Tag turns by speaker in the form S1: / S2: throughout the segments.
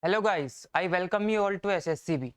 S1: Hello guys, I welcome you all to SSCB.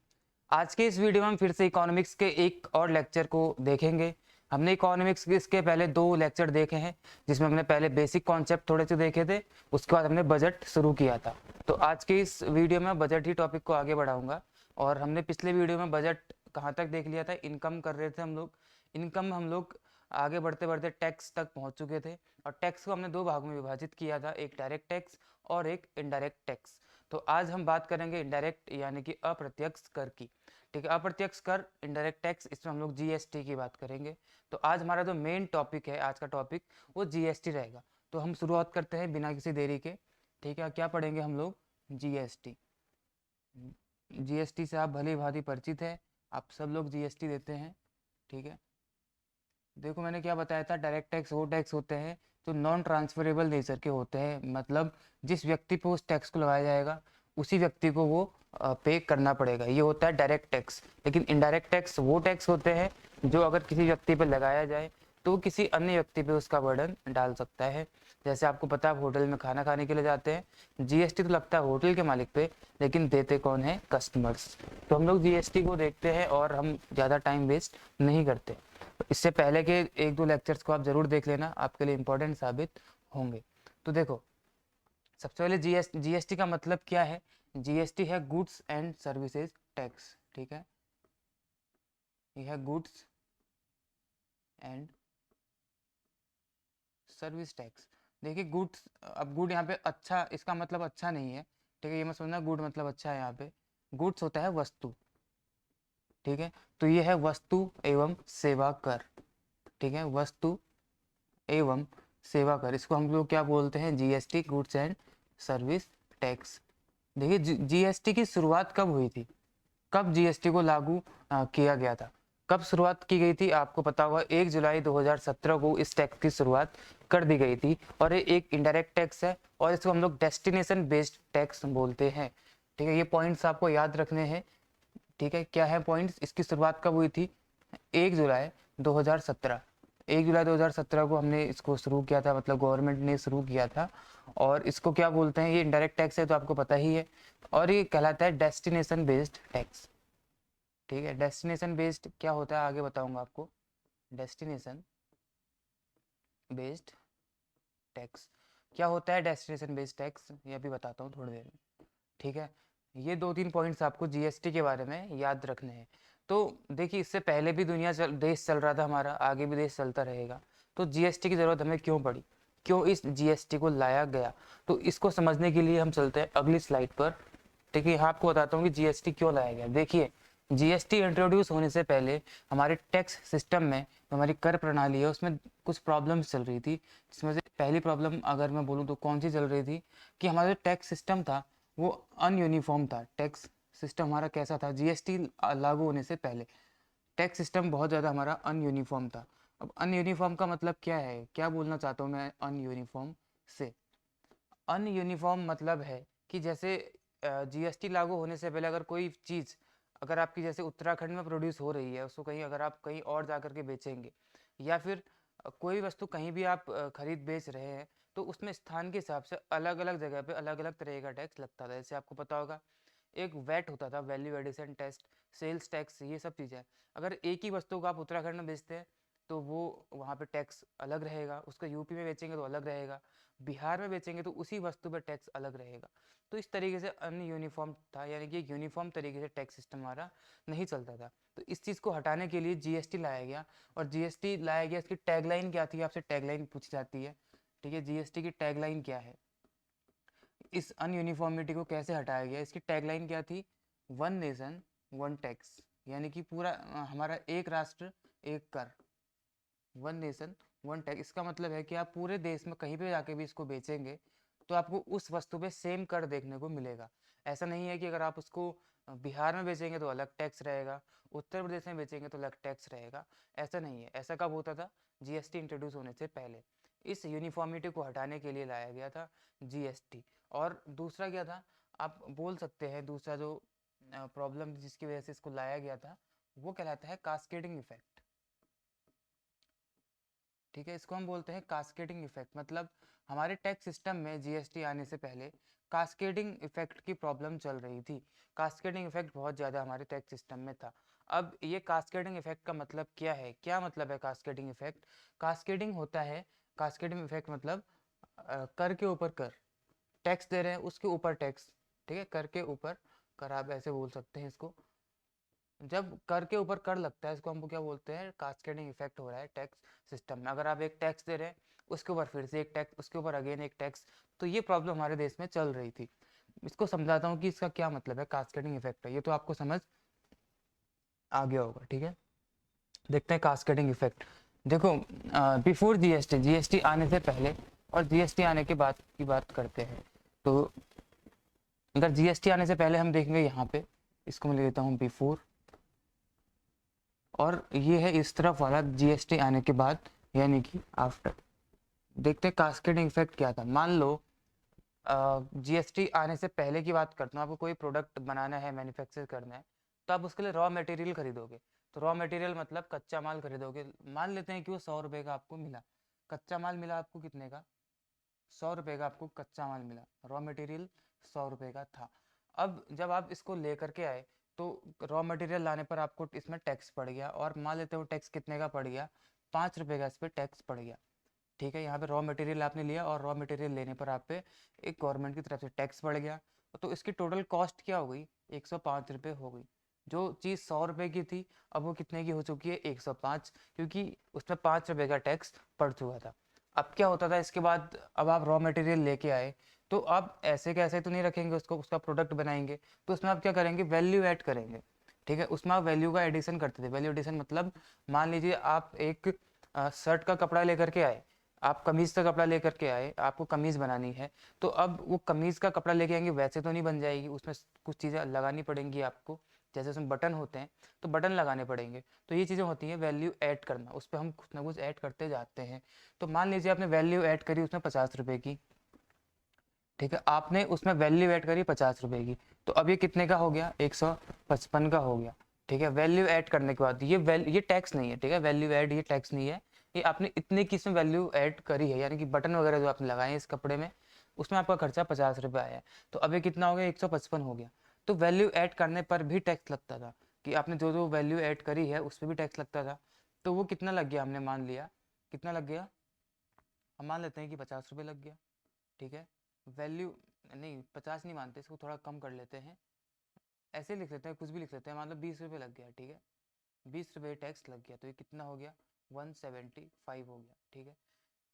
S1: आज के इस वीडियो में हम फिर से इकोनॉमिक्स के एक और लेक्चर को देखेंगे। हमने इकोनॉमिक्स के इसके पहले 2 लेक्चर देखे हैं, जिसमें हमने पहले बेसिक कॉन्सेप्ट थोड़े से देखे थे, उसके बाद हमने बजट शुरू किया था। तो आज के इस वीडियो में बजट ही टॉपिक को आगे बढ़ाऊंगा। और हमने पिछले वीडियो में बजट कहाँ तक देख लिया था, इनकम कर रहे थे हम लोग। इनकम हम लोग आगे बढ़ते बढ़ते टैक्स तक पहुंच चुके थे, और टैक्स को हमने 2 भागों में विभाजित किया था, एक डायरेक्ट टैक्स और एक इनडायरेक्ट टैक्स। तो आज हम बात करेंगे इनडायरेक्ट यानी कि अप्रत्यक्ष कर की। ठीक है, अप्रत्यक्ष कर, इनडायरेक्ट टैक्स, इसमें हम लोग जीएसटी की बात करेंगे। तो आज हमारा जो मेन टॉपिक है, आज का टॉपिक वो जीएसटी रहेगा। तो हम शुरुआत करते हैं बिना किसी देरी के। ठीक है, क्या पढ़ेंगे हम लोग? जीएसटी। जीएसटी से आप भली भांति परिचित है, आप सब लोग जीएसटी देते हैं। ठीक है, देखो मैंने क्या बताया था, डायरेक्ट टैक्स वो टैक्स होते हैं जो नॉन ट्रांसफरेबल नेचर के होते हैं, मतलब जिस व्यक्ति पे उस टैक्स को लगाया जाएगा उसी व्यक्ति को वो पे करना पड़ेगा, ये होता है डायरेक्ट टैक्स। लेकिन इनडायरेक्ट टैक्स वो टैक्स होते हैं जो अगर किसी व्यक्ति पे लगाया जाए तो किसी अन्य व्यक्ति पे उसका बर्डन डाल सकता है। जैसे आपको पता है, आप होटल में खाना खाने के लिए जाते हैं, जीएसटी तो लगता है होटल के मालिक पे, लेकिन देते कौन है? कस्टमर्स। तो हम लोग जीएसटी को देखते हैं और हम ज़्यादा टाइम वेस्ट नहीं करते। इससे पहले के 1-2 लेक्चर्स को आप जरूर देख लेना, आपके लिए इंपॉर्टेंट साबित होंगे। तो देखो, सबसे पहले जीएसटी का मतलब क्या है? जीएसटी है गुड्स एंड सर्विसेज टैक्स। ठीक है, यह है गुड्स एंड सर्विस टैक्स। देखिए गुड्स, अब गुड यहाँ पे अच्छा, इसका मतलब अच्छा नहीं है। ठीक है, ये मत समझना गुड मतलब अच्छा है। यहाँ पे गुड्स होता है वस्तु। ठीक है, तो ये है वस्तु एवं सेवा कर। ठीक है, वस्तु एवं सेवा कर, इसको हम लोग क्या बोलते हैं? GST, goods and service tax. देखिए जीएसटी की शुरुआत कब हुई थी? कब जीएसटी को लागू किया गया था? कब शुरुआत की गई थी? आपको पता होगा 1 जुलाई 2017 को इस टैक्स की शुरुआत कर दी गई थी। और ये एक इनडायरेक्ट टैक्स है और इसको हम लोग डेस्टिनेशन बेस्ड टैक्स बोलते हैं। ठीक है, ये पॉइंट्स आपको याद रखने हैं। ठीक है, क्या है पॉइंट्स? इसकी शुरुआत कब हुई थी? 1 जुलाई 2017। 1 जुलाई 2017 को हमने इसको शुरू किया था, मतलब गवर्नमेंट ने शुरू किया था। और इसको क्या बोलते हैं? ये इनडायरेक्ट टैक्स है, तो आपको पता ही है। और ये कहलाता है डेस्टिनेशन बेस्ड टैक्स। ठीक है, डेस्टिनेशन बेस्ड क्या होता है आगे बताऊंगा आपको। डेस्टिनेशन बेस्ड टैक्स क्या होता है? डेस्टिनेशन बेस्ड टैक्स ये भी बताता हूँ थोड़ी देर में। ठीक है, ये 2-3 पॉइंट्स आपको जीएसटी के बारे में याद रखने हैं। तो देखिए, इससे पहले भी देश चल रहा था हमारा, आगे भी देश चलता रहेगा। तो जीएसटी की ज़रूरत हमें क्यों पड़ी? क्यों इस जीएसटी को लाया गया? तो इसको समझने के लिए हम चलते हैं अगली स्लाइड पर। ठीक है, यहाँ आपको बताता हूँ कि जीएसटी क्यों लाया गया। देखिए, जीएसटी इंट्रोड्यूस होने से पहले हमारे टैक्स सिस्टम में, हमारी कर प्रणाली है, उसमें कुछ प्रॉब्लम्स चल रही थी। जिसमें से पहली प्रॉब्लम अगर मैं बोलूँ तो कौन सी चल रही थी, कि हमारा जो टैक्स सिस्टम था वो अनयूनिफॉर्म था। टैक्स सिस्टम हमारा कैसा था? जीएसटी लागू होने से पहले टैक्स सिस्टम बहुत ज़्यादा हमारा अनयूनिफॉर्म था। अब अनयूनिफॉर्म का मतलब क्या है? क्या बोलना चाहता हूँ मैं अनयूनिफॉर्म से? अनयूनिफॉर्म मतलब है कि जैसे जीएसटी लागू होने से पहले अगर कोई चीज़, अगर आपकी जैसे उत्तराखंड में प्रोड्यूस हो रही है, उसको कहीं अगर आप कहीं और जा कर के बेचेंगे, या फिर कोई वस्तु कहीं भी आप खरीद बेच रहे हैं, तो उसमें स्थान के हिसाब से अलग अलग जगह पे अलग अलग तरह का टैक्स लगता था। जैसे आपको पता होगा, एक वैट होता था, value addition tax, sales tax, ये सब चीज़ें। अगर एक ही वस्तु को आप उत्तराखंड में बेचते हैं तो वो वहाँ पे टैक्स अलग रहेगा, उसका यूपी में बेचेंगे तो अलग रहेगा, बिहार में बेचेंगे तो उसी वस्तु पर टैक्स अलग रहेगा। तो इस तरीके से अनयूनिफॉर्म था, यानी कि यूनिफॉर्म तरीके से टैक्स सिस्टम हमारा नहीं चलता था। तो इस चीज़ को हटाने के लिए जीएसटी लाया गया। और जीएसटी लाया गया, इसकी टैगलाइन क्या थी? आपसे टैगलाइन पूछी जाती है। ठीक है, जीएसटी की टैगलाइन क्या है? इस अनयूनिफॉर्मिटी को कैसे हटाया गया? इसकी टैगलाइन क्या थी? वन नेशन वन टैक्स, यानी कि पूरा हमारा एक राष्ट्र एक कर। वन नेशन वन टैक्स, इसका मतलब है कि आप पूरे देश में कहीं पे जाके भी इसको बेचेंगे तो आपको उस वस्तु पे सेम कर देखने को मिलेगा। ऐसा नहीं है कि अगर आप उसको बिहार में बेचेंगे तो अलग टैक्स रहेगा, उत्तर प्रदेश में बेचेंगे तो अलग टैक्स रहेगा। ऐसा नहीं है। ऐसा कब होता था? जीएसटी इंट्रोड्यूस होने से पहले। इस यूनिफॉर्मिटी को हटाने के लिए लाया गया था जीएसटी। और दूसरा क्या था, आप बोल सकते हैं दूसरा जो प्रॉब्लम जिसकी वजह से इसको लाया गया था, वो कहलाता है कास्केडिंग इफेक्ट। ठीक है, इसको हम बोलते हैं कास्केडिंग इफेक्ट। मतलब हमारे टैक्स सिस्टम में जीएसटी आने से पहले कास्केडिंग इफेक्ट की प्रॉब्लम चल रही थी। कास्केडिंग इफेक्ट बहुत ज़्यादा हमारे टैक्स सिस्टम में था। अब ये कास्केडिंग इफेक्ट का मतलब क्या है, क्या मतलब है कास्केडिंग इफेक्ट? कास्केडिंग होता है, कास्केडिंग इफेक्ट मतलब कर के ऊपर कर, टैक्स दे रहे हैं उसके ऊपर टैक्स। ठीक है, कर के ऊपर कर, आप ऐसे बोल सकते हैं इसको। जब कर के ऊपर कर लगता है, इसको हम क्या बोलते हैं, कास्केडिंग इफेक्ट हो रहा है टैक्स सिस्टम में। अगर आप एक टैक्स दे रहे हैं, उसके ऊपर फिर से एक टैक्स, उसके ऊपर अगेन एक टैक्स, तो ये प्रॉब्लम हमारे देश में चल रही थी। इसको समझाता हूँ कि इसका क्या मतलब है, कास्केडिंग इफेक्ट है ये तो आपको समझ आ गया होगा। ठीक है, देखते हैं कास्केडिंग इफेक्ट। देखो, बिफोर जीएसटी, जीएसटी आने से पहले और जीएसटी आने के बाद की बात करते हैं। तो अगर जीएसटी आने से पहले हम देखेंगे, यहाँ पे इसको मैं ले लेता हूँ बिफोर, और ये है इस तरफ वाला जीएसटी आने के बाद, यानी कि आफ्टर। देखते हैं कास्केडिंग इफेक्ट क्या था। मान लो जीएसटी आने से पहले की बात करता हूँ, आपको कोई प्रोडक्ट बनाना है, मैन्युफैक्चर करना है, तो आप उसके लिए रॉ मटेरियल खरीदोगे। तो रॉ मटेरियल मतलब कच्चा माल खरीदोगे। मान लेते हैं कि वो 100 रुपये का आपको मिला, कच्चा माल मिला आपको कितने का, 100 रुपये का आपको कच्चा माल मिला, रॉ मटेरियल 100 रुपये का था। अब जब आप इसको लेकर के आए, तो रॉ मटेरियल लाने पर आपको इसमें टैक्स पड़ गया, और मान लेते हो टैक्स कितने का पड़ गया, 5 रुपये का इस पर टैक्स पड़ गया। ठीक है, यहाँ पे रॉ मटेरियल आपने लिया, और रॉ मटेरियल लेने पर आप पे एक गवर्नमेंट की तरफ से टैक्स पड़ गया। तो इसकी टोटल कॉस्ट क्या हो गई, 105 रुपये हो गई। जो चीज़ 100 रुपये की थी, अब वो कितने की हो चुकी है, 105, क्योंकि उसमें 5 रुपये का टैक्स पड़ चुका था। अब क्या होता था इसके बाद, अब आप रॉ मटेरियल लेके आए, तो आप ऐसे कैसे तो नहीं रखेंगे उसको, उसका प्रोडक्ट बनाएंगे, तो उसमें आप क्या करेंगे, वैल्यू ऐड करेंगे। ठीक है, उसमें आप वैल्यू का एडिशन करते थे। वैल्यू एडिशन मतलब, मान लीजिए आप एक शर्ट का कपड़ा लेकर के आए, आप कमीज का कपड़ा लेकर के आए, आपको कमीज बनानी है, तो अब वो कमीज का कपड़ा लेके आएंगे, वैसे तो नहीं बन जाएगी, उसमें कुछ चीज़ें लगानी पड़ेंगी आपको। जैसे उसमें बटन होते हैं, तो बटन लगाने पड़ेंगे। तो ये चीज़ें होती हैं वैल्यू ऐड करना, उस पर हम कुछ ना कुछ ऐड करते जाते हैं। तो मान लीजिए आपने वैल्यू ऐड करी उसमें 50 रुपये की। ठीक है, आपने उसमें वैल्यू ऐड करी 50 रुपये की, तो अब ये कितने का हो गया, 155 का हो गया। ठीक है, वैल्यू ऐड करने के बाद ये टैक्स नहीं है। ठीक है, वैल्यू ऐड ये टैक्स नहीं है, ये आपने इतने की इसमें वैल्यू ऐड करी है, यानी कि बटन वगैरह जो आपने लगाए हैं इस कपड़े में, उसमें आपका खर्चा 50 रुपये आया है। तो अब ये कितना हो गया, 155 हो गया। तो वैल्यू ऐड करने पर भी टैक्स लगता था, कि आपने जो जो वैल्यू ऐड करी है उस पर भी टैक्स लगता था। तो वो कितना लग गया, हमने मान लिया कितना लग गया, हम मान लेते हैं कि 50 रुपये लग गया। ठीक है, वैल्यू नहीं, 50 नहीं मानते, इसको थोड़ा कम कर लेते हैं, ऐसे लिख लेते हैं, कुछ भी लिख लेते हैं, मतलब 20 रुपये लग गया। ठीक है, 20 रुपये टैक्स लग गया, तो ये कितना हो गया, 175 हो गया। ठीक है,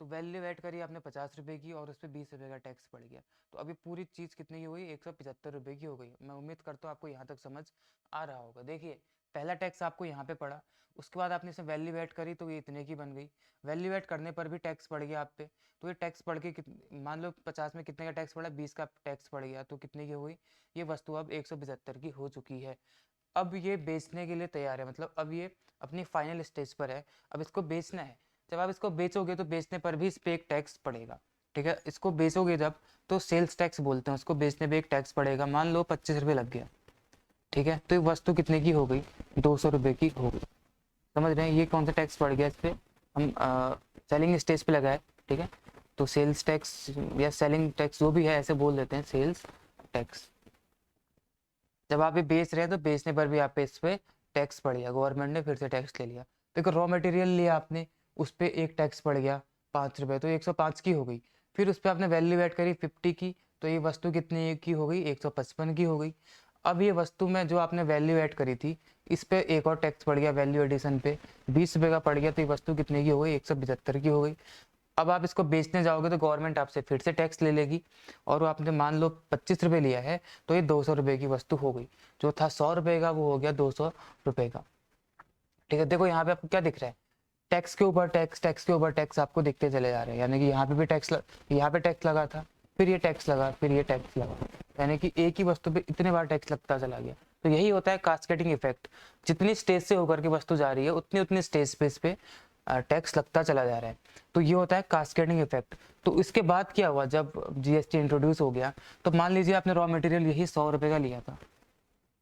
S1: तो वैल्यू ऐड करी आपने 50 रुपये की, और उस पर 20 रुपये का टैक्स पड़ गया। तो अभी पूरी चीज़ कितनी की हो गई, 175 रुपये की हो गई। मैं उम्मीद करता हूँ आपको यहाँ तक समझ आ रहा होगा। देखिए, पहला टैक्स आपको यहाँ पे पड़ा, उसके बाद आपने इसमें वैल्यू ऐड करी, तो ये इतने की बन गई। वैल्यू ऐड करने पर भी टैक्स पड़ गया आप पे, तो ये टैक्स पड़ के मान लो 50 में कितने का टैक्स पड़ा, 20 का टैक्स पड़ गया, तो कितने की हो गई, ये वस्तु अब 175 की हो चुकी है। अब ये बेचने के लिए तैयार है, मतलब अब ये अपनी फाइनल स्टेज पर है, अब इसको बेचना है। जब आप इसको बेचोगे, तो बेचने पर भी इस पर एक टैक्स पड़ेगा। ठीक है, इसको बेचोगे जब, तो सेल्स टैक्स बोलते हैं उसको, बेचने पे एक टैक्स पड़ेगा। मान लो 25 रुपये लग गया। ठीक है, तो ये वस्तु कितने की हो गई, 200 रुपये की हो गई। समझ रहे हैं, ये कौन सा टैक्स पड़ गया इस पर, हम सेलिंग स्टेज पे लगाए। ठीक है, तो सेल्स टैक्स या सेलिंग टैक्स जो भी है, ऐसे बोल देते हैं, सेल्स टैक्स। जब आप ये बेच रहे हैं, तो बेचने पर भी आप पे इस पे टैक्स पड़ गया, गवर्नमेंट ने फिर से टैक्स ले लिया। देखो, रॉ मटेरियल लिया आपने, उस पर एक टैक्स पड़ गया 5 रुपये, तो 105 की हो गई। फिर उस पर आपने वैल्यू ऐड करी 50 की, तो ये वस्तु कितनी की हो गई, 155 की हो गई। अब ये वस्तु में जो आपने वैल्यू ऐड करी थी, इस पे एक और टैक्स पड़ गया वैल्यू एडिशन पे, 20 रुपये का पड़ गया, तो ये वस्तु कितने की हो गई, 175 की हो गई। अब आप इसको बेचने जाओगे, तो गवर्नमेंट आपसे फिर से टैक्स ले लेगी, और वो आपने मान लो 25 रुपये लिया है, तो ये 200 रुपये की वस्तु हो गई। जो था 100 रुपये का, वो हो गया 200 रुपये का। ठीक है, देखो यहाँ पे आपको क्या दिख रहा है, टैक्स के ऊपर टैक्स, टैक्स के ऊपर टैक्स आपको दिखते चले जा रहे हैं। यानी कि यहाँ पे भी टैक्स यहाँ पे टैक्स लगा था, फिर ये टैक्स लगा, फिर ये टैक्स लगा, यानी कि एक ही वस्तु पे इतने बार टैक्स लगता चला गया। तो यही होता है कास्केडिंग इफेक्ट, जितनी स्टेज से होकर के वस्तु जा रही है, उतनी उतनी स्टेज पे इस पे टैक्स लगता चला जा रहा है। तो ये होता है कास्केडिंग इफेक्ट। तो इसके बाद क्या हुआ, जब जीएसटी इंट्रोड्यूस हो गया, तो मान लीजिए आपने रॉ मटेरियल यही 100 रुपये का लिया था।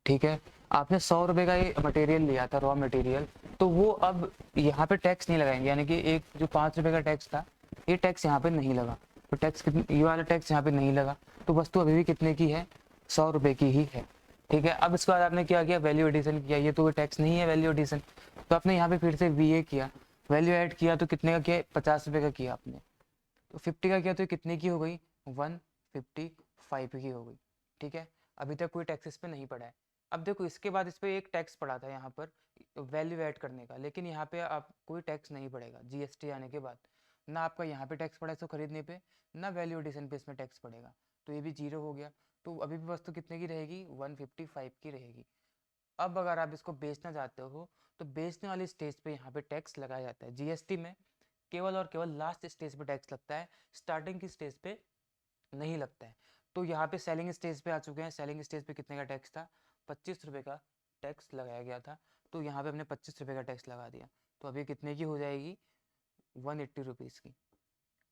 S1: ठीक है, आपने 100 रुपए का ये मटेरियल लिया था, रॉ मटेरियल, तो वो अब यहाँ पे टैक्स नहीं लगाएंगे, यानी कि एक जो 5 रुपए का टैक्स था, ये टैक्स यहाँ पे नहीं लगा, तो टैक्स कितने, ये वाला टैक्स यहाँ पे नहीं लगा, तो वस्तु अभी भी कितने की है, 100 रुपए की ही है। ठीक है, अब इसके बाद आपने क्या किया, वैल्यू एडिशन किया, ये तो टैक्स नहीं है वैल्यू एडिशन, तो आपने यहाँ पे फिर से VA किया, वैल्यू ऐड किया, तो कितने का किया, 50 रुपए का किया आपने, तो 50 का किया तो कितने की हो गई, 155 की हो गई। ठीक है, अभी तक कोई टैक्स इस पे नहीं पड़ा है। अब देखो इसके बाद इस पे एक टैक्स पड़ा था यहाँ पर वैल्यू ऐड करने का, लेकिन यहाँ पे आप कोई टैक्स नहीं पड़ेगा GST आने के बाद, ना आपका यहाँ पे टैक्स पड़ा इसको खरीदने पे, ना वैल्यू एडिशन पे इसमें टैक्स पड़ेगा, तो ये भी 0 हो गया। तो अभी भी वस्तु कितने की रहेगी, 155 की रहेगी। अब अगर आप इसको बेचना चाहते हो तो बेचने वाली स्टेज पे यहाँ पे टैक्स लगाया जाता है। GST में केवल और केवल लास्ट स्टेज पे टैक्स लगता है, स्टार्टिंग की स्टेज पे नहीं लगता है। तो यहाँ पे सेलिंग स्टेज पे आ चुके हैं, सेलिंग स्टेज पे कितने का टैक्स था, 25 रुपए का टैक्स लगाया गया था, तो यहाँ पे हमने 25 रुपए का टैक्स लगा दिया, तो अभी कितने की हो जाएगी, 180 रुपीज़ की।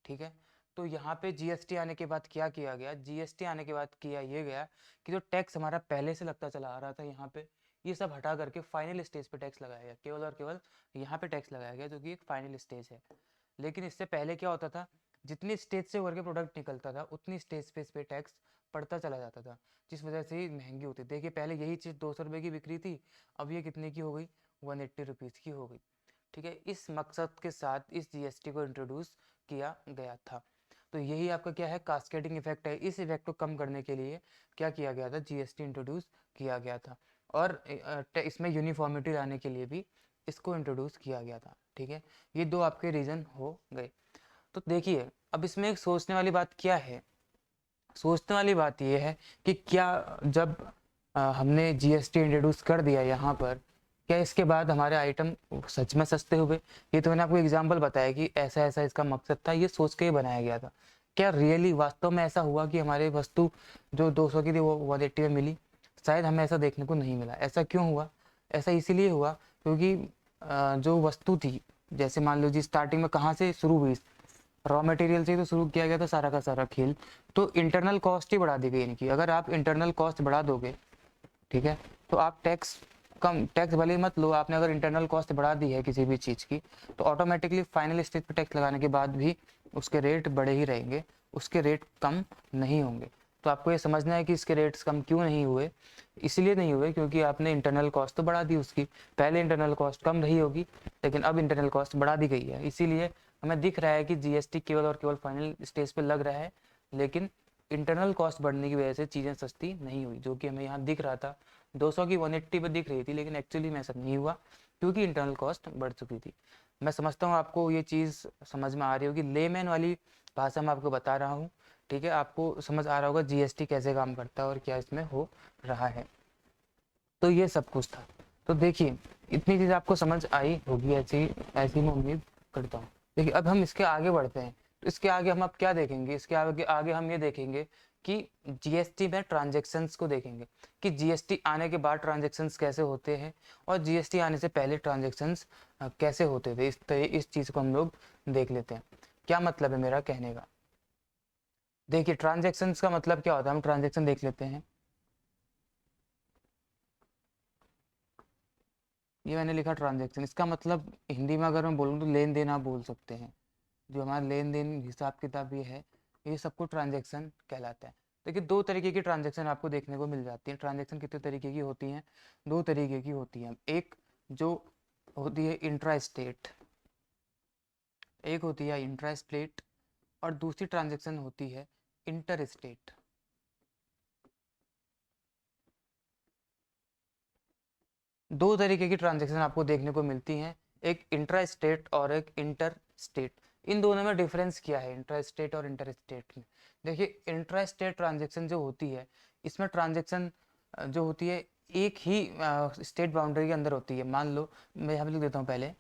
S1: ठीक है, तो यहाँ पे GST आने के बाद क्या किया गया, GST आने के बाद किया ये गया कि जो टैक्स हमारा पहले से लगता चला आ रहा था यहाँ पे, ये सब हटा करके फाइनल स्टेज पे टैक्स लगाया गया, केवल और केवल यहाँ पे टैक्स लगाया गया, जो कि एक फाइनल स्टेज है। लेकिन इससे पहले क्या होता था, जितनी स्टेज से होकर के प्रोडक्ट निकलता था उतनी स्टेज पे इस पे टैक्स पड़ता चला जाता था, जिस वजह से ही महंगी होती। देखिए पहले यही चीज़ 200 रुपये की बिक्री थी, अब ये कितने की हो गई, 180 रुपीज़ की हो गई। ठीक है, इस मकसद के साथ इस GST को इंट्रोड्यूस किया गया था। तो यही आपका क्या है, कास्केडिंग इफेक्ट है। इस इफेक्ट को कम करने के लिए क्या किया गया था, GST इंट्रोड्यूस किया गया था, और इसमें यूनिफॉर्मिटी लाने के लिए भी इसको इंट्रोड्यूस किया गया था। ठीक है, ये दो आपके रीजन हो गए। तो देखिए अब इसमें एक सोचने वाली बात क्या है, सोचने वाली बात ये है कि क्या जब हमने GST इंट्रोड्यूस कर दिया यहाँ पर, क्या इसके बाद हमारे आइटम सच में सस्ते हुए। ये तो मैंने आपको एग्जांपल बताया कि ऐसा ऐसा इसका मकसद था, ये सोच के ही बनाया गया था। क्या रियली वास्तव में ऐसा हुआ कि हमारी वस्तु जो 200 की थी वो 180 में मिली? शायद हमें ऐसा देखने को नहीं मिला। ऐसा क्यों हुआ? ऐसा इसीलिए हुआ क्योंकि जो वस्तु थी, जैसे मान लो जी स्टार्टिंग में कहाँ से शुरू हुई, रॉ मटेरियल से तो शुरू किया गया था सारा का सारा खेल, तो इंटरनल कॉस्ट ही बढ़ा दी गई इनकी। अगर आप इंटरनल कॉस्ट बढ़ा दोगे, ठीक है, तो आप टैक्स कम, टैक्स भले ही मत लो, आपने अगर इंटरनल कॉस्ट बढ़ा दी है किसी भी चीज़ की, तो ऑटोमेटिकली फाइनल स्टेज पे टैक्स लगाने के बाद भी उसके रेट बढ़े ही रहेंगे, उसके रेट कम नहीं होंगे। तो आपको ये समझना है कि इसके रेट्स कम क्यों नहीं हुए। इसलिए नहीं हुए क्योंकि आपने इंटरनल कॉस्ट तो बढ़ा दी उसकी, पहले इंटरनल कॉस्ट कम रही होगी लेकिन अब इंटरनल कॉस्ट बढ़ा दी गई है। इसीलिए हमें दिख रहा है कि GST केवल और केवल फाइनल स्टेज पे लग रहा है, लेकिन इंटरनल कॉस्ट बढ़ने की वजह से चीज़ें सस्ती नहीं हुई, जो कि हमें यहाँ दिख रहा था। 200 की 180 पे दिख रही थी, लेकिन एक्चुअली में ऐसा नहीं हुआ क्योंकि इंटरनल कॉस्ट बढ़ चुकी थी। मैं समझता हूँ आपको ये चीज़ समझ में आ रही होगी, लेमैन वाली भाषा में आपको बता रहा हूँ। ठीक है, आपको समझ आ रहा होगा GST कैसे काम करता है और क्या इसमें हो रहा है। तो ये सब कुछ था। तो देखिए इतनी चीज़ आपको समझ आई होगी, ऐसी ऐसी मैं उम्मीद करता हूँ। देखिए अब हम इसके आगे बढ़ते हैं, तो इसके आगे हम अब क्या देखेंगे, इसके आगे हम ये देखेंगे कि GST में ट्रांजेक्शन्स को देखेंगे कि GST आने के बाद ट्रांजेक्शन्स कैसे होते हैं और GST आने से पहले ट्रांजेक्शन्स कैसे होते थे। इस चीज़ को हम लोग देख लेते हैं। क्या मतलब है मेरा कहने का? देखिए ट्रांजेक्शन्स का मतलब क्या होता है, हम ट्रांजेक्शन देख लेते हैं। ये मैंने लिखा ट्रांजेक्शन, इसका मतलब हिंदी में अगर मैं बोलूँ तो लेन देन आप बोल सकते हैं। जो हमारा लेन देन हिसाब किताब ये है, ये सबको ट्रांजेक्शन कहलाता है। देखिए दो तरीके की ट्रांजेक्शन आपको देखने को मिल जाती है। ट्रांजेक्शन कितने तरीके की होती हैं? दो तरीके की होती हैं। एक जो होती है इंट्रा स्टेट, एक होती है इंट्रा स्टेट, और दूसरी ट्रांजेक्शन होती है इंटर स्टेट। दो तरीके की ट्रांजेक्शन आपको देखने को मिलती हैं, एक इंट्रा स्टेट और एक इंटर स्टेट। इन दोनों में डिफरेंस क्या है, इंट्रा स्टेट और इंटर स्टेट में? देखिए इंट्रा स्टेट ट्रांजेक्शन जो होती है, इसमें ट्रांजेक्शन जो होती है एक ही स्टेट बाउंड्री के अंदर होती है। मान लो मैं यहाँ पे लिख देता हूँ पहले,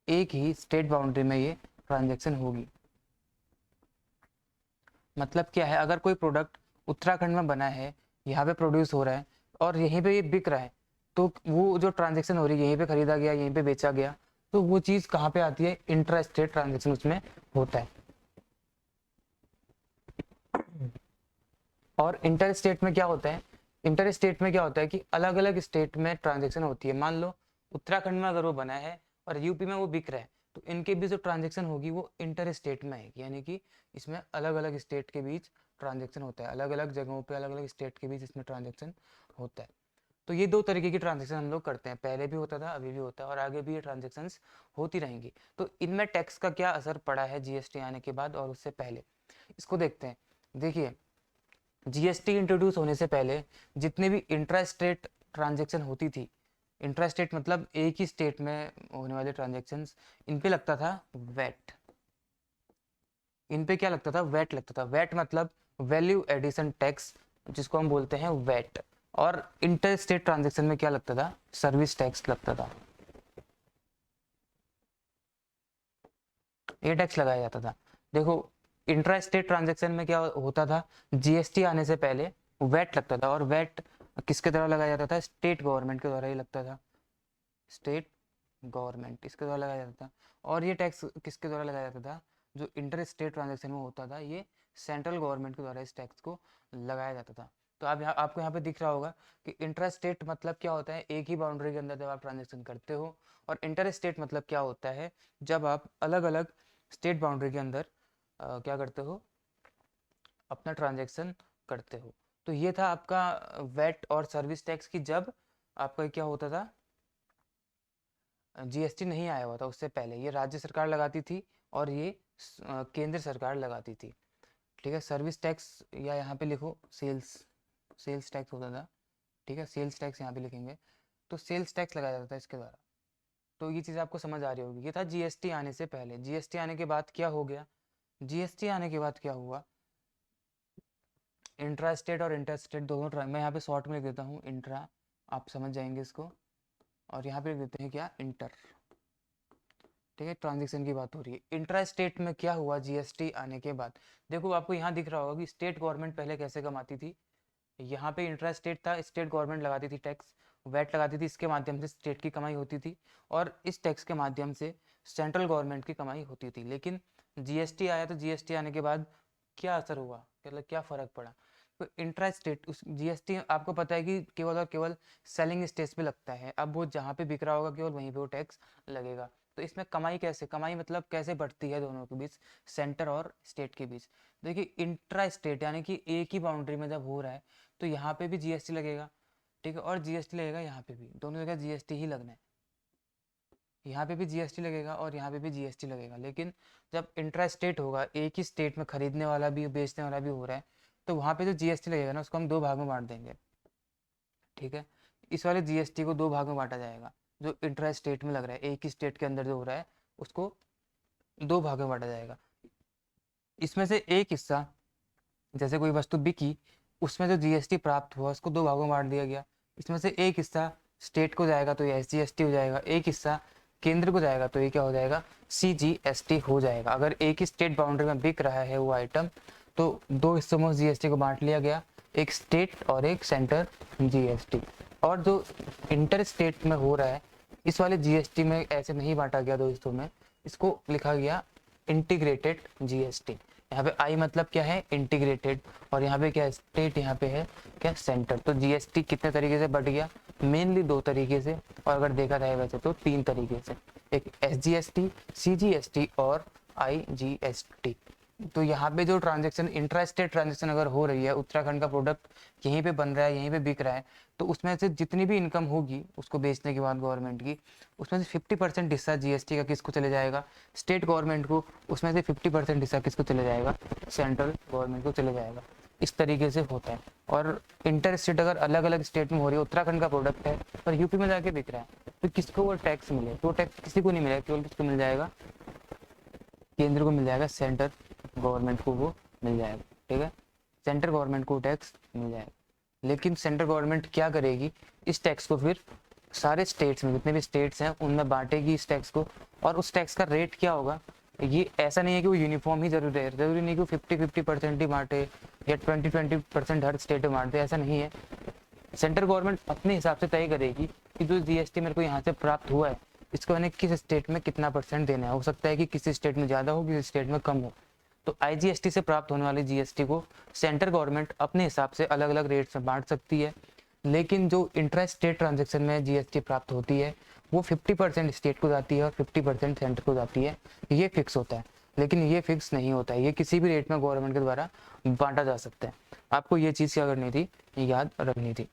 S1: एक ही स्टेट बाउंड्री में ये ट्रांजेक्शन होगी। मतलब क्या है, अगर कोई प्रोडक्ट उत्तराखंड में बना है, यहाँ पे प्रोड्यूस हो रहा है और यहीं पे ये बिक रहा है, तो वो जो ट्रांजेक्शन हो रही है, यहीं पे खरीदा गया, यहीं पे बेचा गया, तो वो चीज़ कहाँ पे आती है? इंट्रा स्टेट ट्रांजेक्शन उसमें होता है। और इंटर स्टेट में क्या होता है? इंटर स्टेट में क्या होता है कि अलग अलग स्टेट में ट्रांजेक्शन होती है। मान लो उत्तराखंड में अगर वो बना है और यूपी में वो बिक रहा है, तो इनके बीच जो ट्रांजेक्शन होगी वो इंटर स्टेट में है, यानी कि इसमें अलग अलग स्टेट के बीच ट्रांजेक्शन होता है, अलग अलग जगहों पे अलग अलग स्टेट के बीच इसमें ट्रांजेक्शन होता है। तो ये दो तरीके की ट्रांजेक्शन हम लोग करते हैं, पहले भी होता था, अभी भी होता है और आगे भी ये ट्रांजेक्शन्स होती रहेंगी। तो इनमें टैक्स का क्या असर पड़ा है जीएसटी आने के बाद और उससे पहले, इसको देखते हैं। देखिए, जीएसटी इंट्रोड्यूस होने से पहले जितने भी इंट्रा स्टेट ट्रांजेक्शन होती थी, इंट्रा स्टेट मतलब एक ही स्टेट में होने वाले ट्रांजेक्शन्स, इन पे लगता था वैट। इन पे क्या लगता था? वैट लगता था। वैट मतलब वैल्यू एडिशन टैक्स, जिसको हम बोलते हैं वैट। और इंटर स्टेट ट्रांजेक्शन में क्या लगता था? सर्विस टैक्स लगता था। ये टैक्स लगाया जाता था। देखो, इंट्रा स्टेट ट्रांजेक्शन में क्या होता था? जीएसटी आने से पहले वैट लगता था, और वैट किसके द्वारा लगाया जाता था? स्टेट गवर्नमेंट के द्वारा ही लगता था। स्टेट गवर्नमेंट इसके द्वारा लगाया जाता था। और ये टैक्स किसके द्वारा लगाया जाता था? जो इंटर स्टेट ट्रांजेक्शन में होता था, ये सेंट्रल गवर्नमेंट के द्वारा इस टैक्स को लगाया जाता था। तो आप आपको यहाँ पे दिख रहा होगा कि इंटर स्टेट मतलब क्या होता है? एक ही बाउंड्री के अंदर जब आप ट्रांजेक्शन करते हो। और इंटर स्टेट मतलब क्या होता है? जब आप अलग अलग स्टेट बाउंड्री के अंदर क्या करते हो? अपना ट्रांजेक्शन करते हो। तो ये था आपका वैट और सर्विस टैक्स की, जब आपका क्या होता था? जीएसटी नहीं आया हुआ था, उससे पहले ये राज्य सरकार लगाती थी और ये केंद्र सरकार लगाती थी। ठीक है, सर्विस टैक्स या यहाँ पे लिखो सेल्स, सेल्स टैक्स होता था। ठीक है, सेल्स टैक्स यहाँ पे लिखेंगे, तो सेल्स टैक्स लगाया जाता था इसके द्वारा। तो ये चीज़ आपको समझ आ रही होगी। ये था जीएसटी आने से पहले। जीएसटी आने के बाद क्या हो गया? जीएसटी आने के बाद क्या हुआ? इंट्रा स्टेट और इंटर स्टेट दोनों मैं यहाँ पे शॉर्ट में लिख देता हूँ इंट्रा, आप समझ जाएंगे इसको। और यहाँ पे लिख देते हैं क्या? इंटर। ठीक है, ट्रांजेक्शन की बात हो रही है। इंट्रा स्टेट में क्या हुआ जीएसटी आने के बाद? देखो, आपको यहाँ दिख रहा होगा कि स्टेट गवर्नमेंट पहले कैसे कमाती थी। यहाँ पे इंट्रा स्टेट था, स्टेट गवर्नमेंट लगाती थी टैक्स, वैट लगाती थी, इसके माध्यम से स्टेट की कमाई होती थी। और इस टैक्स के माध्यम से सेंट्रल गवर्नमेंट की कमाई होती थी। लेकिन जीएसटी आया, तो जीएसटी आने के बाद क्या असर हुआ, मतलब क्या फ़र्क पड़ा? तो इंट्रा स्टेट उस जीएसटी आपको पता है कि केवल और केवल सेलिंग स्टेज पे लगता है। अब वो जहाँ पे बिक रहा होगा केवल वहीं पे वो टैक्स लगेगा। तो इसमें कमाई कैसे, कमाई मतलब कैसे बढ़ती है दोनों के बीच, सेंटर और स्टेट के बीच? देखिए, इंट्रा स्टेट यानी कि एक ही बाउंड्री में जब हो रहा है, तो यहाँ पे भी जीएसटी लगेगा। ठीक है, और जीएसटी लगेगा यहाँ पे भी, दोनों जगह जीएसटी ही लगना है। यहाँ पे भी जीएसटी लगेगा और यहाँ पे भी जीएसटी लगेगा। लेकिन जब इंट्रा स्टेट होगा, एक ही स्टेट में खरीदने वाला भी बेचने वाला भी हो रहा है, तो वहाँ पे जो जीएसटी लगेगा ना, उसको हम दो भाग में बांट देंगे। ठीक है, इस वाले जीएसटी को दो भाग में बांटा जाएगा। जो इंट्रा स्टेट में लग रहा है, एक ही स्टेट के अंदर जो हो रहा है, उसको दो भाग में बांटा जाएगा। इसमें से एक हिस्सा, जैसे कोई वस्तु बिकी, उसमें जो जीएसटी प्राप्त हुआ उसको दो भागों में बांट दिया गया। इसमें से एक हिस्सा स्टेट को जाएगा तो ये एसजीएसटी हो जाएगा, एक हिस्सा केंद्र को जाएगा तो ये क्या हो जाएगा? सीजीएसटी हो जाएगा। अगर एक ही स्टेट बाउंड्री में बिक रहा है वो आइटम, तो दो हिस्सों में जीएसटी को बांट लिया गया, एक स्टेट और एक सेंटर जीएसटी। और जो इंटर स्टेट में हो रहा है, इस वाले जीएसटी में ऐसे नहीं बांटा गया दो हिस्सों में, इसको लिखा गया इंटीग्रेटेड जीएसटी। यहाँ पे आई मतलब क्या है? इंटीग्रेटेड। और यहाँ पे क्या है? स्टेट। यहाँ पे है क्या? सेंटर। तो जीएसटी कितने तरीके से बढ़ गया? मेनली दो तरीके से, और अगर देखा जाए वैसे तो तीन तरीके से, एक एसजीएसटी, सीजीएसटी और आईजीएसटी। तो यहाँ पे जो ट्रांजेक्शन, इंट्रा स्टेट ट्रांजेक्शन अगर हो रही है, उत्तराखंड का प्रोडक्ट यहीं पे बन रहा है, यहीं पे बिक रहा है, तो उसमें से जितनी भी इनकम होगी उसको बेचने के बाद गवर्नमेंट की, उसमें से 50% हिस्सा जीएसटी का किसको चले जाएगा? स्टेट गवर्नमेंट को। उसमें से 50% हिस्सा किसको चले जाएगा? सेंट्रल गवर्नमेंट को चले जाएगा। इस तरीके से होता है। और इंटर स्टेट अगर अलग अलग स्टेट में हो रही है, उत्तराखंड का प्रोडक्ट है और यूपी में जाके बिक रहा है, तो किसको वो टैक्स मिले? तो टैक्स किसी को नहीं मिलेगा, केवल किसको मिल जाएगा? केंद्र को मिल जाएगा, सेंटर गवर्नमेंट को वो मिल जाएगा। ठीक है, सेंट्रल गवर्नमेंट को टैक्स मिल जाएगा। लेकिन सेंट्रल गवर्नमेंट क्या करेगी? इस टैक्स को फिर सारे स्टेट्स में, जितने भी स्टेट्स हैं उनमें बांटेगी इस टैक्स को। और उस टैक्स का रेट क्या होगा? ये ऐसा नहीं है कि वो यूनिफॉर्म ही जरूरी नहीं कि वो 50-50% ही बांटे या 20-20% हर स्टेट में बांटे, ऐसा नहीं है। सेंट्रल गवर्नमेंट अपने हिसाब से तय करेगी कि जो जीएसटी मेरे को यहाँ से प्राप्त हुआ है, इसको मैंने किस स्टेट में कितना % देना है। हो सकता है कि किसी स्टेट में ज़्यादा हो, किसी स्टेट में कम हो। तो आईजीएसटी से प्राप्त होने वाली जीएसटी को सेंट्रल गवर्नमेंट अपने हिसाब से अलग अलग रेट्स में बांट सकती है। लेकिन जो इंट्रा स्टेट ट्रांजेक्शन में जीएसटी प्राप्त होती है वो 50% स्टेट को जाती है और 50% सेंटर को जाती है, ये फिक्स होता है। लेकिन ये फिक्स नहीं होता है, ये किसी भी रेट में गवर्नमेंट के द्वारा बांटा जा सकता है। आपको ये चीज़ क्या करनी थी, याद रखनी थी।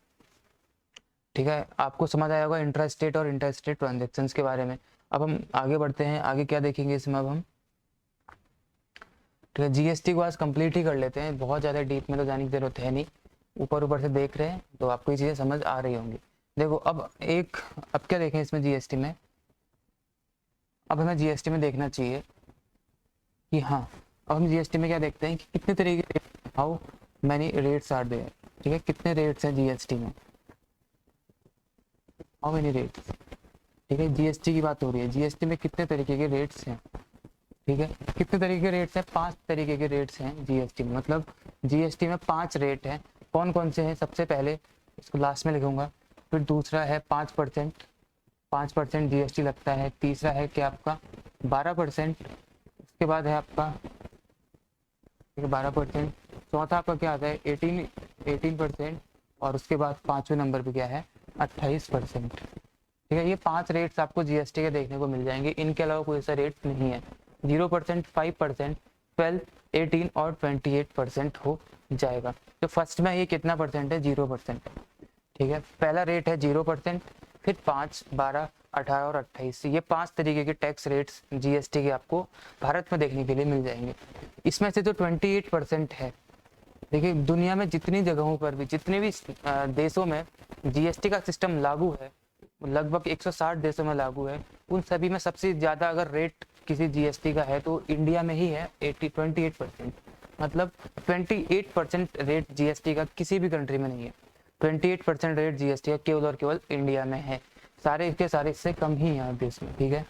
S1: ठीक है, आपको समझ आया होगा इंट्रा स्टेट और इंटर स्टेट ट्रांजेक्शन के बारे में। अब हम आगे बढ़ते हैं, आगे क्या देखेंगे इसमें अब हम। ठीक है, जीएसटी को आज कंप्लीट ही कर लेते हैं, बहुत ज़्यादा डीप में तो जाने की जरूरत है नहीं, ऊपर ऊपर से देख रहे हैं तो आपको ये चीज़ें समझ आ रही होंगी। देखो अब क्या देखें इसमें जीएसटी में, अब हमें जीएसटी में देखना चाहिए कि हाँ, अब हम जीएसटी में क्या देखते हैं कि कितने तरीके के, how many rates are there. ठीक है, कितने रेट्स हैं जीएसटी में, हाउ मेनी रेट्स। ठीक है, जीएसटी की बात हो रही है, जीएसटी में कितने तरीके के रेट्स हैं। ठीक है, कितने तरीके के रेट्स हैं, 5 तरीके के रेट्स हैं जीएसटी में, मतलब जीएसटी में 5 रेट हैं। कौन कौन से हैं, सबसे पहले इसको लास्ट में लिखूंगा, फिर दूसरा है 5% जीएसटी लगता है, तीसरा है क्या आपका 12%, उसके बाद है आपका 12%, चौथा आपका क्या आता है 18%, और उसके बाद 5वें नंबर पे क्या है 28%। ठीक है, ये 5 रेट्स आपको जीएसटी के देखने को मिल जाएंगे, इनके अलावा कोई ऐसा रेट नहीं है। 0%, 5%, 12, 18 और 28% हो जाएगा। तो फर्स्ट में ये कितना परसेंट है, 0%। ठीक है, पहला रेट है 0%, फिर 5, 12, 18 और 28, ये 5 तरीके के टैक्स रेट्स जीएसटी के आपको भारत में देखने के लिए मिल जाएंगे। इसमें से जो 28% है, देखिए दुनिया में जितनी जगहों पर भी, जितने भी देशों में जीएसटी का सिस्टम लागू है, लगभग 160 देशों में लागू है, उन सभी में सबसे ज़्यादा अगर रेट किसी जीएसटी का है तो इंडिया में ही है 28%। मतलब 28% रेट जीएसटी का किसी भी कंट्री में नहीं है, 28% रेट जीएसटी का केवल और केवल इंडिया में है, सारे के सारे इससे कम ही है देश में। ठीक है,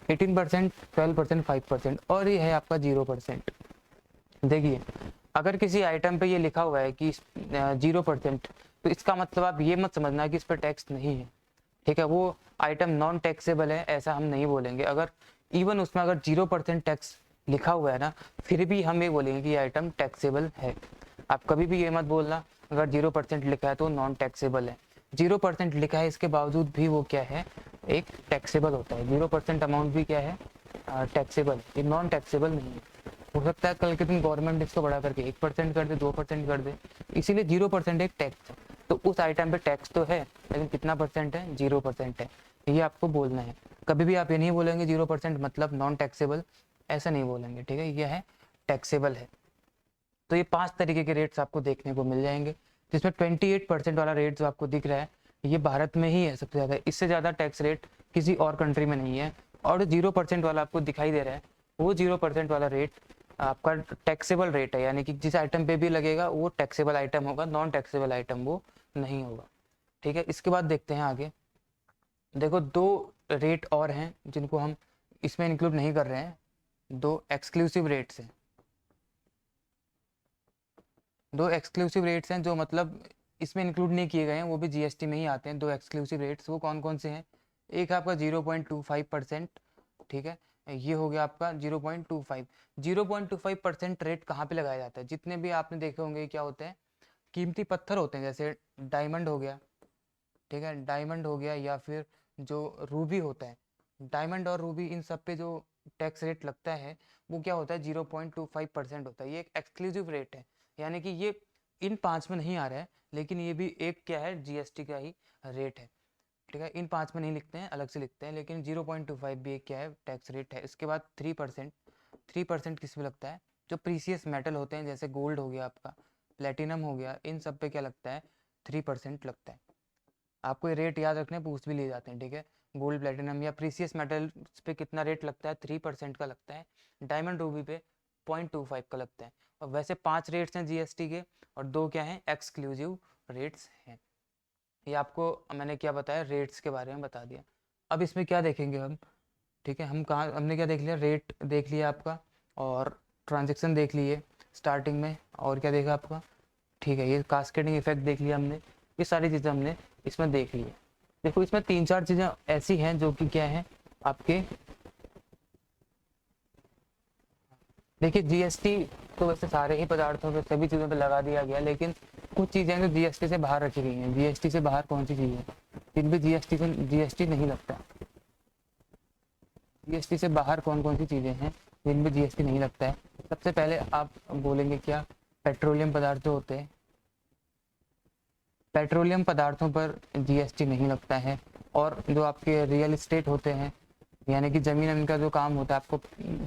S1: 18%, 12%, 5% और ये है आपका 0%। देखिए अगर किसी आइटम पे ये लिखा हुआ है कि 0%, तो इसका मतलब आप ये मत समझना कि इस पर टैक्स नहीं है। ठीक है, वो आइटम नॉन टैक्सेबल है ऐसा हम नहीं बोलेंगे। अगर इवन उसमें अगर 0% टैक्स लिखा हुआ है ना, फिर भी हम ये बोलेंगे कि ये आइटम टैक्सेबल है। आप कभी भी ये मत बोलना अगर 0% लिखा है तो नॉन टैक्सेबल है, 0% लिखा है इसके बावजूद भी वो क्या है, एक टैक्सेबल होता है। 0% अमाउंट भी क्या है, टैक्सेबल, ये नॉन टैक्सेबल नहीं है। हो सकता है कल के दिन गवर्नमेंट इसको बढ़ा करके 1% कर दे, 2% कर दे, इसीलिए 0% एक टैक्स है। तो उस आइटम पे टैक्स तो है लेकिन कितना परसेंट है, 0% है, ये आपको बोलना है। कभी भी आप ये नहीं बोलेंगे 0% मतलब नॉन टैक्सेबल, ऐसा नहीं बोलेंगे। ठीक है, ये है टैक्सेबल है। तो ये 5 तरीके के रेट्स आपको देखने को मिल जाएंगे, जिसमें 28% वाला रेट जो आपको दिख रहा है ये भारत में ही है सबसे ज़्यादा, इससे ज़्यादा टैक्स रेट किसी और कंट्री में नहीं है। और 0% वाला आपको दिखाई दे रहा है, वो 0% वाला रेट आपका टैक्सेबल रेट है, यानी कि जिस आइटम पे भी लगेगा वो टैक्सेबल आइटम होगा, नॉन टैक्सेबल आइटम वो नहीं होगा। ठीक है, इसके बाद देखते हैं आगे। देखो 2 रेट और हैं जिनको हम इसमें इंक्लूड नहीं कर रहे हैं, 2 एक्सक्लूसिव रेट्स हैं, 2 एक्सक्लूसिव रेट्स हैं जो मतलब इसमें इंक्लूड नहीं किए गए हैं, वो भी जीएसटी में ही आते हैं। 2 एक्सक्लूसिव रेट्स वो कौन कौन से हैं, एक आपका 0.25%। ठीक है, ये हो गया आपका 0.25। 0.25% रेट कहाँ पे लगाया जाता है, जितने भी आपने देखे होंगे क्या होते हैं, कीमती पत्थर होते हैं, जैसे डायमंड हो गया। ठीक है, डायमंड हो गया या फिर जो रूबी होता है, डायमंड और रूबी, इन सब पे जो टैक्स रेट लगता है वो क्या होता है 0.25% होता है। ये एक एक्सक्लूसिव रेट है, यानी कि ये इन 5 में नहीं आ रहा है, लेकिन ये भी एक क्या है जीएसटी का ही रेट है। ठीक है, इन 5 में नहीं लिखते हैं, अलग से लिखते हैं, लेकिन 0.25 भी एक क्या है टैक्स रेट है। इसके बाद 3%, 3% किस पे लगता है, जो प्रीसियस मेटल होते हैं जैसे गोल्ड हो गया आपका, प्लेटिनम हो गया, इन सब पे क्या लगता है 3% लगता है। आपको ये रेट याद रखने पूछ भी लिए जाते हैं। ठीक है, गोल्ड, प्लेटिनम या प्रीसियस मेटल पे कितना रेट लगता है, 3% का लगता है। डायमंड रूबी पे 0.25 का लगता है। और वैसे 5 रेट्स हैं जीएसटी के और 2 क्या हैं एक्सक्लूसिव रेट्स हैं। ये आपको मैंने क्या बताया, रेट्स के बारे में बता दिया। अब इसमें क्या देखेंगे हम। ठीक है, हम कहाँ, हमने क्या देख लिया, रेट देख लिया आपका, और ट्रांजेक्शन देख लिए स्टार्टिंग में, और क्या देखा आपका। ठीक है, ये कास्केडिंग इफेक्ट देख लिया हमने, ये सारी चीज़ें हमने इसमें देख ली है। देखो इसमें 3-4 चीज़ें ऐसी हैं जो कि क्या है आपके, देखिए जीएसटी तो वैसे सारे ही पदार्थों पे सभी चीज़ों पे लगा दिया गया, लेकिन कुछ चीज़ें जो जीएसटी से बाहर रखी गई हैं। जीएसटी से बाहर कौन सी चीज़ है, इन भी जीएसटी नहीं लगता। जीएसटी से बाहर कौन कौन सी चीज़ें हैं जिनमें जीएसटी नहीं लगता है। सबसे पहले आप बोलेंगे क्या, पेट्रोलियम पदार्थ जो होते हैं, पेट्रोलियम पदार्थों पर जीएसटी नहीं लगता है। और जो आपके रियल एस्टेट होते हैं, यानी कि ज़मीन का जो काम होता है, आपको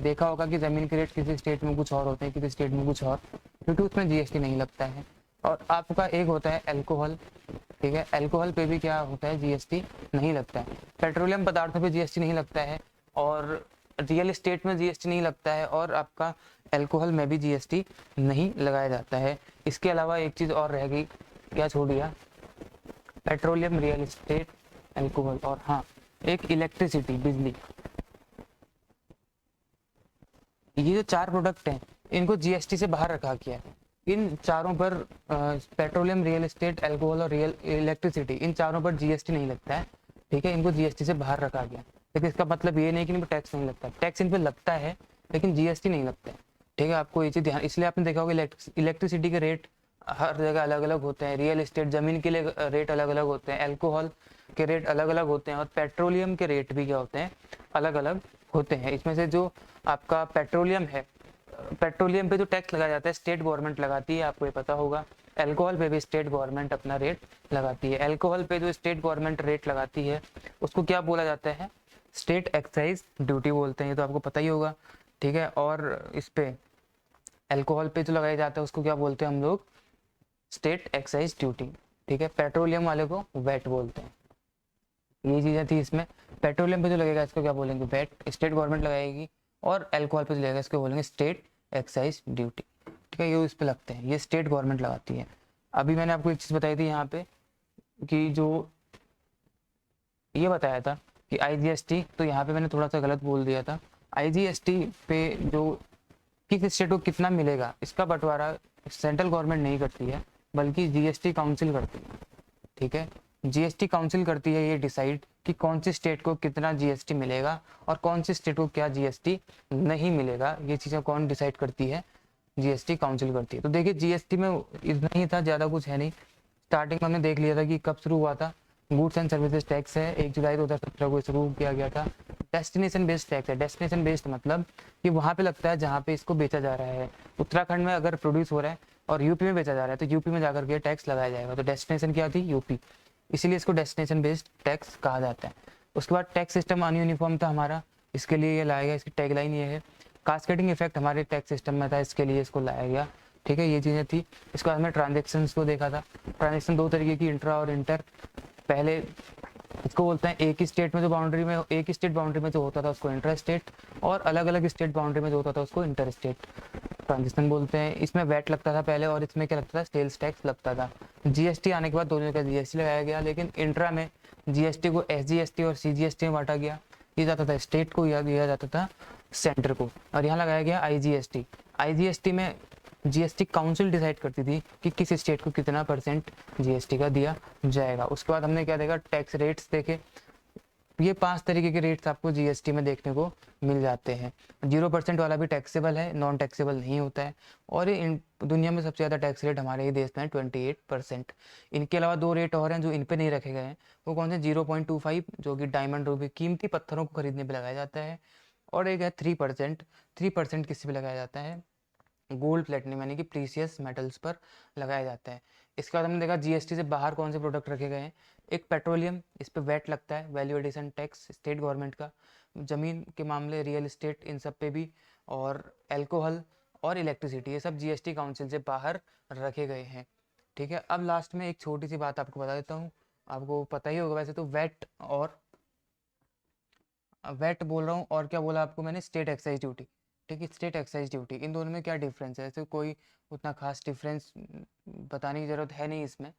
S1: देखा होगा कि ज़मीन के रेट किसी स्टेट में कुछ और होते हैं, किसी स्टेट में कुछ और, क्योंकि उसमें जीएसटी नहीं लगता है। और आपका एक होता है अल्कोहल, ठीक है, अल्कोहल पे भी क्या होता है, जीएसटी नहीं लगता है। पेट्रोलियम पदार्थों पे जीएसटी नहीं लगता है, और रियल एस्टेट में जीएसटी नहीं लगता है, और आपका अल्कोहल में भी जीएसटी नहीं लगाया जाता है। इसके अलावा एक चीज़ और रह गई, क्या छोड़ दिया, पेट्रोलियम, रियल एस्टेट, अल्कोहल, और हाँ एक इलेक्ट्रिसिटी, बिजली। ये जो 4 प्रोडक्ट हैं इनको जीएसटी से बाहर रखा गया है। इन चारों पर पेट्रोलियम, रियल एस्टेट, अल्कोहल और रियल इलेक्ट्रिसिटी, इन चारों पर जीएसटी नहीं लगता है, ठीक है, इनको जीएसटी से बाहर रखा गया। लेकिन इसका मतलब ये नहीं कि इन पर टैक्स नहीं लगता, टैक्स इन पर लगता है लेकिन जीएसटी नहीं लगता है, ठीक है। आपको ये चीज़ ध्यान, इसलिए आपने देखा होगा इलेक्ट्रिसिटी के रेट हर जगह अलग अलग होते हैं, रियल एस्टेट ज़मीन के लिए रेट अलग अलग होते हैं, अल्कोहल के रेट अलग अलग होते हैं, और पेट्रोलियम के रेट भी क्या होते हैं, अलग अलग होते हैं। इसमें से जो आपका पेट्रोलियम है, पेट्रोलियम पे जो टैक्स लगाया जाता है स्टेट गवर्नमेंट लगाती है, आपको ये पता होगा। अल्कोहल पे भी स्टेट गवर्नमेंट अपना रेट लगाती है। अल्कोहल पे जो स्टेट गवर्नमेंट रेट लगाती है उसको क्या बोला जाता है, स्टेट एक्साइज ड्यूटी बोलते हैं, ये तो आपको पता ही होगा, ठीक है। और इस पे अल्कोहल पे जो लगाया जाता है उसको क्या बोलते हैं हम लोग, स्टेट एक्साइज ड्यूटी, ठीक है। पेट्रोलियम वाले को वैट बोलते हैं। ये चीज़ें थी इसमें। पेट्रोलियम पे जो लगेगा इसको क्या बोलेंगे, वैट, स्टेट गवर्नमेंट लगाएगी। और अल्कोहल पे जो लगेगा इसको बोलेंगे स्टेट एक्साइज ड्यूटी, ठीक है। ये इस पे लगते हैं, ये स्टेट गवर्नमेंट लगाती है। अभी मैंने आपको एक चीज़ बताई थी यहाँ पे कि जो ये बताया था कि आईजीएसटी, तो यहाँ पे मैंने थोड़ा सा गलत बोल दिया था। आईजीएसटी पे जो किस स्टेट को कितना मिलेगा इसका बंटवारा सेंट्रल गवर्नमेंट नहीं करती है, बल्कि जीएसटी काउंसिल करती है, ठीक है। जीएसटी काउंसिल करती है ये डिसाइड कि कौन सी स्टेट को कितना जीएसटी मिलेगा और कौन सी स्टेट को क्या जीएसटी नहीं मिलेगा। ये चीज़ें कौन डिसाइड करती है, जीएसटी काउंसिल करती है। तो देखिए जीएसटी में इतना ही था, ज़्यादा कुछ है नहीं। स्टार्टिंग में हमने देख लिया था कि कब शुरू हुआ था, गुड्स एंड सर्विसेज टैक्स है, 1 जुलाई 2017 को शुरू किया गया था। डेस्टिनेशन बेस्ड टैक्स है, डेस्टिनेशन बेस्ड मतलब कि वहाँ पे लगता है जहाँ पे इसको बेचा जा रहा है। उत्तराखंड में अगर प्रोड्यूस हो रहा है और यूपी में बेचा जा रहा है तो यूपी में जाकर के टैक्स लगाया जाएगा। तो डेस्टिनेशन क्या थी, यूपी, इसीलिए इसको डेस्टिनेशन बेस्ड टैक्स कहा जाता है। उसके बाद टैक्स सिस्टम अनयूनिफॉर्म था हमारा, इसके लिए ये लाया गया, इसकी टैगलाइन ये है। कास्केडिंग इफेक्ट हमारे टैक्स सिस्टम में था, इसके लिए इसको लाया गया, ठीक है। ये चीज़ें थी। इसके बाद हमने ट्रांजेक्शन को देखा था। ट्रांजेक्शन 2 तरीके की, इंट्रा और इंटर। पहले इसको बोलते हैं एक ही स्टेट में जो बाउंड्री में, एक ही स्टेट बाउंड्री में जो होता था उसको इंटर स्टेट, और अलग अलग स्टेट बाउंड्री में जो होता था उसको इंटर स्टेट ट्रांजेक्शन बोलते हैं। इसमें वैट लगता था पहले, और इसमें क्या लगता था, सेल्स टैक्स लगता था। जीएसटी आने के बाद दोनों का जीएसटी लगाया गया, लेकिन इंट्रा में जीएसटी को एसजीएसटी और सीजीएसटी में बांटा गया। ये जाता था स्टेट को, या दिया जाता था सेंटर को, और यहाँ लगाया गया आईजीएसटी। आईजीएसटी में जीएसटी काउंसिल डिसाइड करती थी कि किस स्टेट को कितना % जीएसटी का दिया जाएगा। उसके बाद हमने क्या देखा, टैक्स रेट्स देखे। ये 5 तरीके के रेट्स आपको जीएसटी में देखने को मिल जाते हैं। 0% वाला भी टैक्सेबल है, नॉन टैक्सेबल नहीं होता है। और ये दुनिया में सबसे ज़्यादा टैक्स रेट हमारे ही देश में है, 28%। इनके अलावा 2 रेट और हैं जो इन पे नहीं रखे गए हैं। वो कौन से, 0.25 जो कि डायमंड, रूबी, कीमती पत्थरों को खरीदने पर लगाया जाता है। और एक है 3%। 3% किस पे लगाया जाता है, गोल्ड, प्लेटिनम, यानी कि प्रीसियस मेटल्स पर लगाया जाता है। इसके बाद हमने देखा जीएसटी से बाहर कौन से प्रोडक्ट रखे गए हैं। एक पेट्रोलियम, इस पे वैट लगता है, value addition tax state government का। ज़मीन के मामले, रियल एस्टेट, इन सब पे भी। और अल्कोहल और इलेक्ट्रिसिटी, ये सब जीएसटी काउंसिल से बाहर रखे गए हैं, ठीक है। अब लास्ट में एक छोटी सी बात आपको बता देता हूँ, आपको पता ही होगा वैसे तो, वैट और वैट बोल रहा हूँ, और क्या बोला आपको मैंने, स्टेट एक्साइज ड्यूटी, ठीक है। स्टेट एक्साइज ड्यूटी, इन दोनों में क्या डिफरेंस है, ऐसे कोई उतना खास डिफरेंस बताने की ज़रूरत है नहीं इसमें।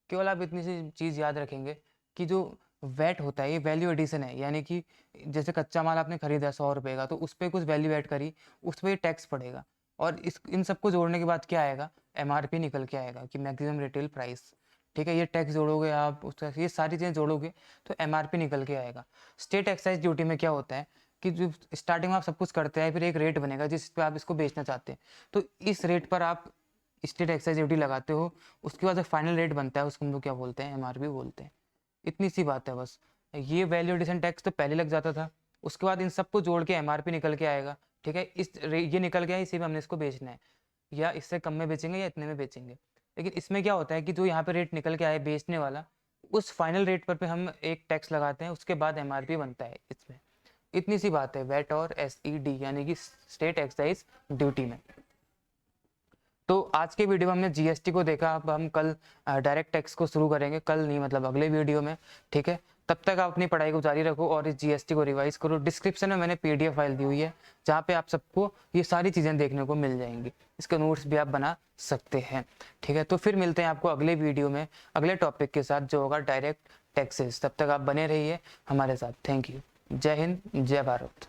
S1: केवल आप इतनी सी चीज़ याद रखेंगे कि जो वैट होता है ये वैल्यू एडिशन है, यानी कि जैसे कच्चा माल आपने खरीदा 100 रुपये का, तो उस पर कुछ वैल्यू ऐड करी, उस पर टैक्स पड़ेगा। और इस इन सबको जोड़ने के बाद क्या आएगा, एमआरपी निकल के आएगा कि मैक्सिमम रिटेल प्राइस, ठीक है। ये टैक्स जोड़ोगे आप, उसका ये सारी चीज़ें जोड़ोगे तो एमआरपी निकल के आएगा। स्टेट एक्साइज ड्यूटी में क्या होता है कि जो स्टार्टिंग में आप सब कुछ करते हैं, फिर एक रेट बनेगा जिस पे आप इसको बेचना चाहते हैं, तो इस रेट पर आप स्टेट एक्साइज ड्यूटी लगाते हो, उसके बाद जो फाइनल रेट बनता है उसको हम लोग क्या बोलते हैं, एमआरपी बोलते हैं। इतनी सी बात है बस। ये वैल्यू एडिशन टैक्स तो पहले लग जाता था, उसके बाद इन सबको जोड़ के एमआरपी निकल के आएगा, ठीक है। ये निकल गया, इसी में हमने इसको बेचना है, या इससे कम में बेचेंगे या इतने में बेचेंगे। लेकिन इसमें क्या होता है कि जो यहाँ पे रेट निकल के आए बेचने वाला, उस फाइनल रेट पर पे हम एक टैक्स लगाते हैं, उसके बाद एमआरपी बनता है इसमें। इतनी सी बात है वैट और एसईडी यानी कि स्टेट एक्साइज ड्यूटी में। तो आज के वीडियो में हमने जीएसटी को देखा, अब हम कल डायरेक्ट टैक्स को शुरू करेंगे, कल नहीं मतलब अगले वीडियो में, ठीक है। तब तक आप अपनी पढ़ाई को जारी रखो और इस जीएसटी को रिवाइज करो। डिस्क्रिप्शन में मैंने पीडीएफ फाइल दी हुई है जहाँ पे आप सबको ये सारी चीज़ें देखने को मिल जाएंगी, इसके नोट्स भी आप बना सकते हैं, ठीक है। तो फिर मिलते हैं आपको अगले वीडियो में अगले टॉपिक के साथ जो होगा डायरेक्ट टैक्सेस। तब तक आप बने रहिए हमारे साथ। Thank you. जय हिंद, जय भारत।